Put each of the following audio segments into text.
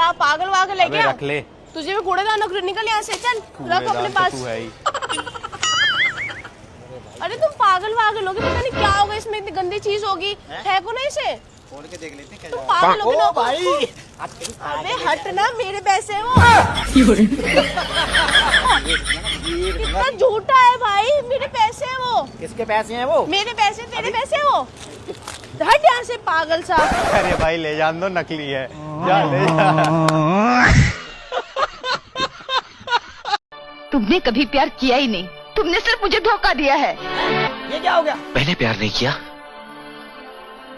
क्या पागल वागल है क्या? रख ले। तुझे भी कूड़ेदान निकल यहाँ से, चल रख अपने पास। तू है ही। अरे तुम पागल वागल होगे, पता नहीं क्या होगा इसमें, इतनी गंदी चीज होगी। फेंको ना इसे, खोल के देख लेते तुम पागल होगे ना भाई। अबे हट ना, मेरे पैसे हैं वो। कितना झूठा है भाई, मेरे पैसे हैं वो। किसके पैसे हैं वो? मेरे पैसे, तेरे पैसे हैं वो। हट यहाँ से पागल सा। अरे भाई ले जान दो, नकली है। जा ले जा। तुमने कभी प्यार किया ही नहीं, तुमने सिर्फ मुझे धोखा दिया है। ये क्या हो गया? मैंने प्यार नहीं किया।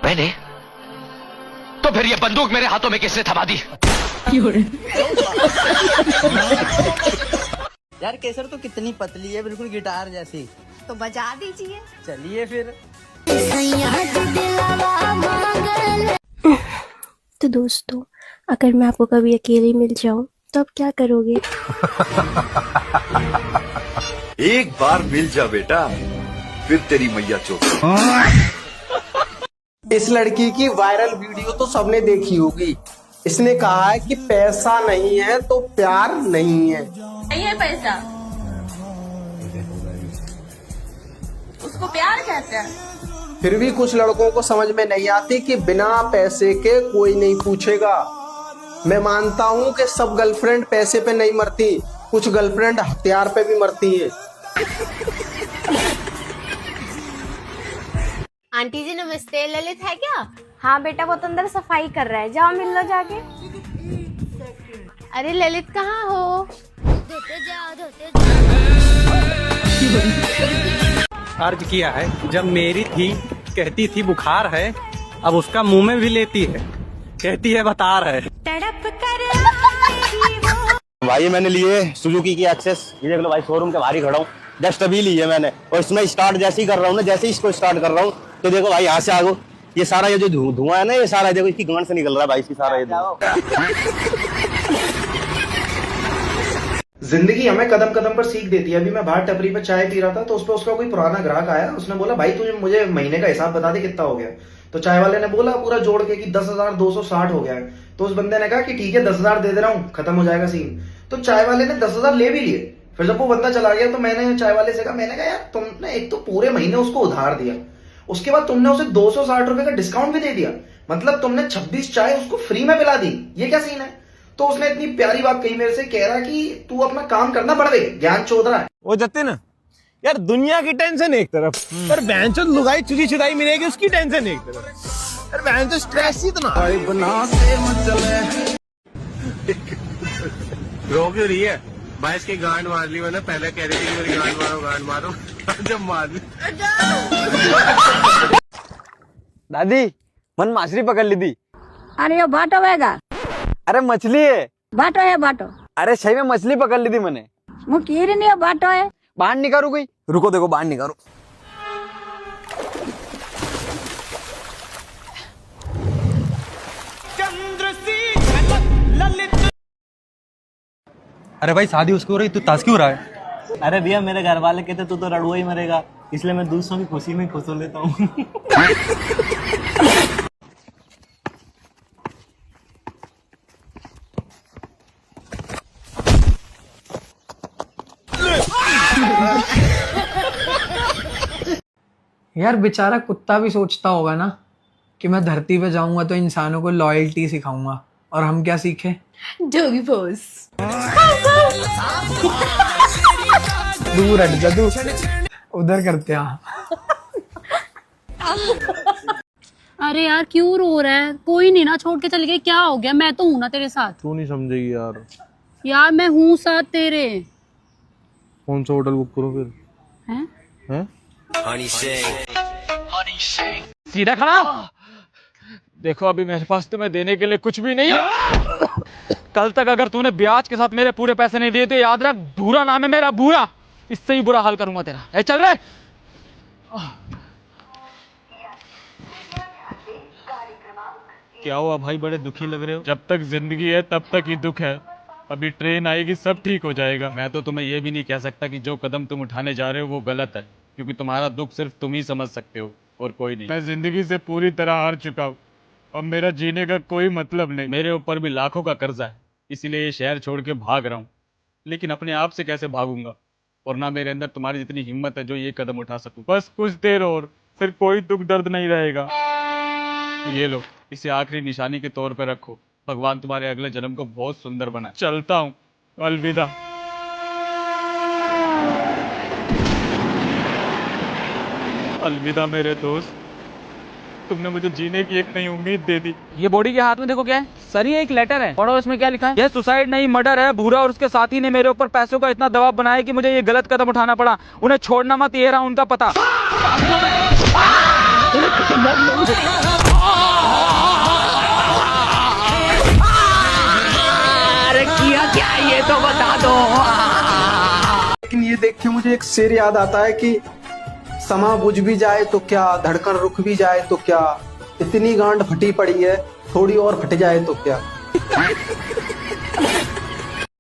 मैंने तो फिर ये बंदूक मेरे हाथों में किसने थमा दी? यार केसर तो कितनी पतली है, बिल्कुल गिटार जैसी। तो बजा दीजिए। चलिए फिर। तो दोस्तों, अगर मैं आपको कभी अकेले मिल जाऊं तो आप क्या करोगे? एक बार मिल जा बेटा, फिर तेरी मैया चौक। इस लड़की की वायरल वीडियो तो सबने देखी होगी। इसने कहा है कि पैसा नहीं है तो प्यार नहीं है। नहीं है पैसा, उसको प्यार कहते हैं। फिर भी कुछ लड़कों को समझ में नहीं आती कि बिना पैसे के कोई नहीं पूछेगा। मैं मानता हूँ कि सब गर्लफ्रेंड पैसे पे नहीं मरती, कुछ गर्लफ्रेंड हथियार पे भी मरती है। आंटी जी नमस्ते, ललित है क्या? हाँ बेटा, वो तो अंदर सफाई कर रहा है, जाओ मिल लो जाके। अरे ललित कहाँ हो? अर्ज किया है, जब मेरी थी कहती थी बुखार है, अब उसका मुंह में भी लेती है, कहती है बता रहे। भाई मैंने लिए सुजुकी की एक्सेस, ये देख लो भाई, शोरूम के बाहर ही खड़ा हूँ। जस्ट अभी ली है मैंने, और इसमें स्टार्ट जैसे ही कर रहा हूँ ना, जैसे ही इसको स्टार्ट कर रहा हूँ तो देखो भाई यहाँ से आगो, ये सारा ये जो धुआं है ना, ये सारा देखो इसकी घमंड से निकल रहा है भाई, इसकी सारा ये जिंदगी हमें कदम कदम पर सीख देती है। अभी मैं बाहर टपरी पर चाय पी रहा था, तो उस पर उसका कोई पुराना ग्राहक आया, उसने बोला भाई तुझे मुझे महीने का हिसाब बता दे कितना हो गया। तो चाय वाले ने बोला पूरा जोड़ के कि 10,260 हो गया है। तो उस बंदे ने कहा कि ठीक है 10,000 दे दे रहा हूँ, खत्म हो जाएगा सीन। तो चाय वाले ने 10,000 ले भी लिए। फिर जब वो बंदा चला गया तो मैंने चाय वाले से कहा, मैंने कहा यार तुमने एक तो पूरे महीने उसको उधार दिया, उसके बाद तुमने उसे 260 रुपए का डिस्काउंट भी दे दिया, मतलब तुमने 26 चाय उसको फ्री में पिला दी, ये क्या सीन है? तो उसने इतनी प्यारी बात कही मेरे से, कह रहा कि तू अपना काम करना पड़ गई, ज्ञान चोद रहा है। वो जतिन यार, दुनिया की टेंशन एक तरफ, पर बहनचोद लुगाई चुदी चुदाई मिलेगी उसकी टेंशन एक तरफ। यार बहनचोद स्ट्रेस ही इतना रो क्यों रही है? भाई इसकी गांड मार ली मैंने, पहले कह रही थी कि मेरी गांड मारो जब मार ली। दादी मन माछली पकड़ ली थी। अरे ये बाटो वेगा, अरे मछली है। बाटो है बाटो। अरे सही में मछली पकड़ ली थी मैंने। मुकीर नहीं है, बाटो है। बाहर निकालू गई, रुको देखो बाहर निकालू। अरे भाई शादी उसकी हो रही, तू ताश क्यों रहा है? अरे भैया मेरे घर वाले कहते तू तो रड़ुआ ही मरेगा, इसलिए मैं दूसरों की खुशी में खुश हो लेता हूँ। यार बेचारा कुत्ता भी सोचता होगा ना कि मैं धरती पे जाऊंगा तो इंसानों को लॉयल्टी सिखाऊंगा, और हम क्या सीखे? Doggy pose. दूर हट जा तू, उधर करते हैं। अरे यार क्यों रो रहा है? कोई नहीं ना, छोड़ के चल गए, क्या हो गया? मैं तो हूं ना तेरे साथ। तू नहीं समझेगी यार। यार मैं हूँ साथ तेरे। कौन सा होटल बुक करो फिर? हैं? सीधा खड़ा। देखो अभी मेरे पास तुम्हें देने के लिए कुछ भी नहीं है। कल तक अगर तूने ब्याज के साथ मेरे पूरे पैसे नहीं दिए तो याद रख, बुरा नाम है मेरा, बुरा। इससे ही बुरा हाल करूंगा तेरा। ए चल रहे। क्या हुआ भाई, बड़े दुखी लग रहे हो? जब तक जिंदगी है तब तक ही दुख है, अभी ट्रेन आएगी सब ठीक हो जाएगा। मैं तो तुम्हें ये भी नहीं कह सकता कि जो कदम तुम उठाने जा रहे हो वो गलत है, क्योंकि तुम्हारा दुख सिर्फ तुम ही समझ सकते हो और कोई नहीं। मैं जिंदगी से पूरी तरह हार चुका हूँ और मेरा जीने का कोई मतलब नहीं। मेरे ऊपर भी लाखों का कर्जा है, इसीलिए ये शहर छोड़ के भाग रहा हूँ। लेकिन अपने आप से कैसे भागूंगा, और ना मेरे अंदर तुम्हारी जितनी हिम्मत है जो ये कदम उठा सकूं। बस कुछ देर और, फिर कोई दुख दर्द नहीं रहेगा। ये लो, इसे आखिरी निशानी के तौर पर रखो। भगवान तुम्हारे अगले जन्म को बहुत सुंदर बनाए। चलता हूँ, अलविदा। अलविदा मेरे दोस्त, तुमने मुझे जीने की एक नई उम्मीद दे दी। ये बॉडी के हाथ में देखो क्या है? सर ये एक लेटर है, पढ़ो इसमें क्या लिखा है। ये सुसाइड नहीं मर्डर है। भूरा और उसके साथी ने मेरे ऊपर पैसों का इतना दबाव बनाया कि मुझे ये गलत कदम उठाना पड़ा। उन्हें छोड़ना मत, ये रहा उनका पता। अरे किया क्या ये तो बता दो। लेकिन ये देख के मुझे एक शेर याद आता है कि समा बुझ भी जाए तो क्या, धड़कन रुक भी जाए तो क्या, इतनी गांड फटी पड़ी है, थोड़ी और फट जाए तो क्या।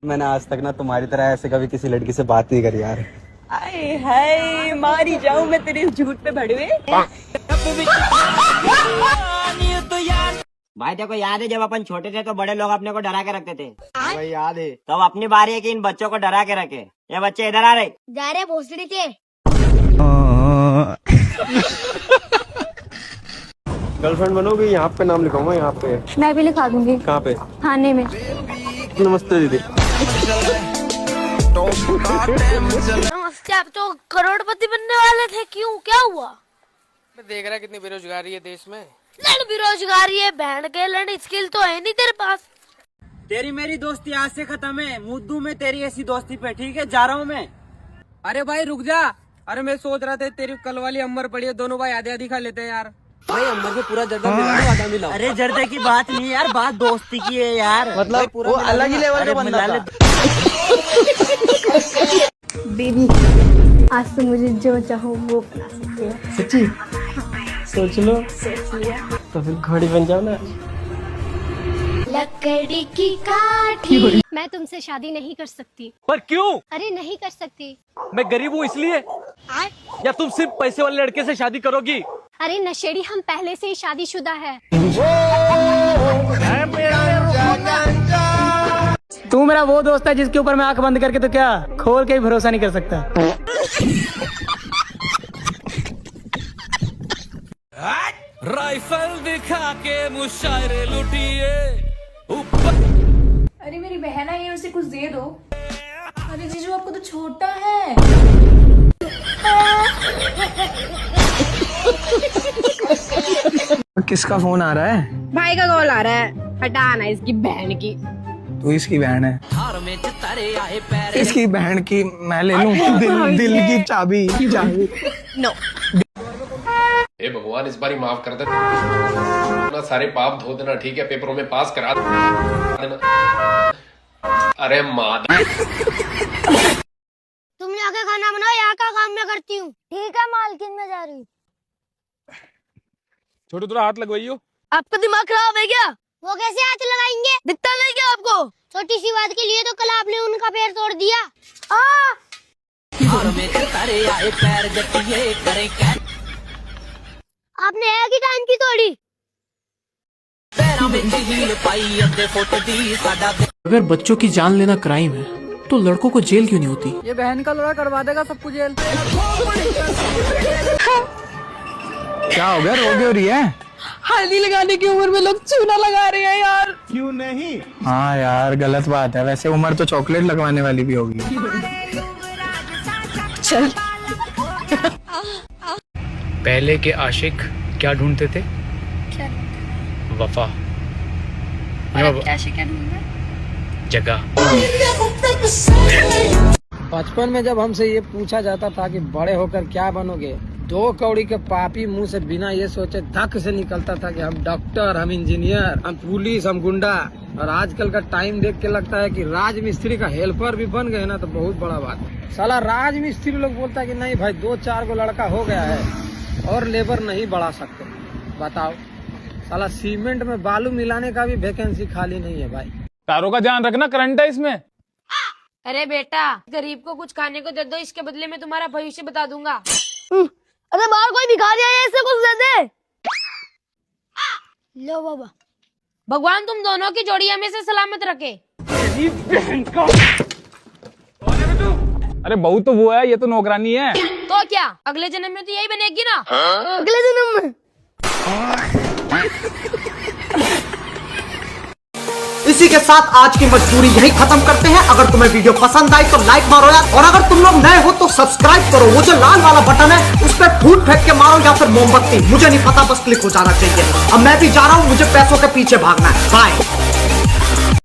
मैंने आज तक ना तुम्हारी तरह ऐसे कभी किसी लड़की से बात नहीं करी यार। आए हाय, मारी जाऊं मैं तेरे झूठ पे भड़वे। भाई देखो याद है जब अपन छोटे थे तो बड़े लोग अपने को डरा के रखते थे। भाई याद है। तो अब अपनी बारी है कि इन बच्चों को डरा के रखे। ये बच्चे इधर आ रहे। जा रहे भोसड़ी थे। गर्लफ्रेंड बनोगी? यहाँ पे नाम लिखाऊंगा, यहाँ पे। मैं भी लिखा दूंगी। कहाँ पे? थाने में। नमस्ते दीदी। नमस्ते। आप तो करोड़पति बनने वाले थे, क्यों, क्या हुआ? मैं देख रहा कितनी बेरोजगारी है देश में। लड़ बेरोजगारी है, बहन के लड़ स्किल तो है नहीं तेरे पास। तेरी मेरी दोस्ती आज से खत्म है। मुद्दू में तेरी ऐसी दोस्ती पे, ठीक है? जा रहा हूँ मैं। अरे भाई रुक जा। अरे मैं सोच रहा था तेरी कल वाली अम्बर पड़ी है, दोनों भाई आधे आधी खा लेते हैं यार। भाई अम्बर में पूरा जर्दा मिला, आधा मिला। अरे जर्दे की बात नहीं यार, बात दोस्ती की है यार। मतलब वो अलग ही लेवल का बंदा था। बेबी, आज तो मुझे जो चाहो वो बना सकती है। सच्ची? सोच लो। सोच लिया। तो फिर घोड़ी बन जाओ ना। लकड़ी की काठी। मैं तुमसे शादी नहीं कर सकती। पर क्यों? अरे नहीं कर सकती। मैं गरीब हूँ इसलिए, या तुम सिर्फ पैसे वाले लड़के से शादी करोगी? अरे नशेड़ी, हम पहले से ही शादीशुदा है। तू मेरा वो दोस्त है जिसके ऊपर मैं आंख बंद करके तो क्या खोल के भी भरोसा नहीं कर सकता। राइफल दिखा के मुशायरे लुटिए। अरे मेरी बहन है, उसे कुछ दे दो। अरे जीजू आपको तो छोटा है। किसका फोन आ रहा है? भाई का कॉल आ रहा है, हटाना इसकी बहन की। तू इसकी बहन है? इसकी बहन की मैं ले लूं? दिल की चाबी। नो। हे भगवान, इस बारी माफ कर देना, सारे पाप धो देना, ठीक है? पेपरों में पास करा देना। अरे मादा, तुम जाके खाना बनाओ, यहाँ का काम मैं करती हूँ। ठीक है मालकिन, मैं जा रही हूँ। छोटू थोड़ा हाथ लगवाइयो। आपका दिमाग खराब है क्या? वो कैसे हाथ लगाएंगे? दिखता नहीं क्या आपको? छोटी सी बात के लिए तो कल आपने उनका पैर तोड़ दिया। आपने एक ही टाइम की तोड़ी। अगर बच्चों की जान लेना क्राइम है तो लड़कों को जेल क्यों नहीं होती? ये बहन का लड़ा करवा देगा सबको जेल। क्या हो गया, रोगे हो रही है? हल्दी लगाने की उम्र में लोग चूना लगा रहे हैं यार। क्यों नहीं? हाँ यार, गलत बात है। वैसे उम्र तो चॉकलेट लगवाने वाली भी होगी। चल। पहले के आशिक क्या ढूंढते थे? क्या? वफा। क्या ढूंढते? जगह। बचपन में जब हमसे ये पूछा जाता था कि बड़े होकर क्या बनोगे, 2 कौड़ी के पापी मुंह से बिना ये सोचे धक से निकलता था कि हम डॉक्टर, हम इंजीनियर, हम पुलिस, हम गुंडा। और आजकल का टाइम देख के लगता है कि राजमिस्त्री का हेल्पर भी बन गए ना तो बहुत बड़ा बात है। साला राजमिस्त्री लोग बोलता है कि नहीं भाई 2-4 को लड़का हो गया है और लेबर नहीं बढ़ा सकते। बताओ, साला सीमेंट में बालू मिलाने का भी वैकेंसी खाली नहीं है भाई। तारों का ध्यान रखना, करंट है इसमें। अरे बेटा, गरीब को कुछ खाने को दे दो, इसके बदले में तुम्हारा भविष्य बता दूंगा। अरे बाहर कोई भिखारी आया है, इससे कुछ दे दे। लो बाबा, भगवान तुम दोनों की जोड़ी हमेशा सलामत रखे। अरे बहू तो वो है, ये तो नौकरानी है। तो क्या अगले जन्म में तो यही बनेगी ना? अगले जन्म में। इसी के साथ आज की मजबूरी यही खत्म करते हैं। अगर तुम्हें वीडियो पसंद आई तो लाइक मारो यार, और अगर तुम लोग नए हो तो सब्सक्राइब करो। वो जो लाल वाला बटन है उस पर फूट फेंक के मारो या फिर मोमबत्ती, मुझे नहीं पता, बस क्लिक हो जाना चाहिए। अब मैं भी जा रहा हूँ, मुझे पैसों के पीछे भागना है। बाय।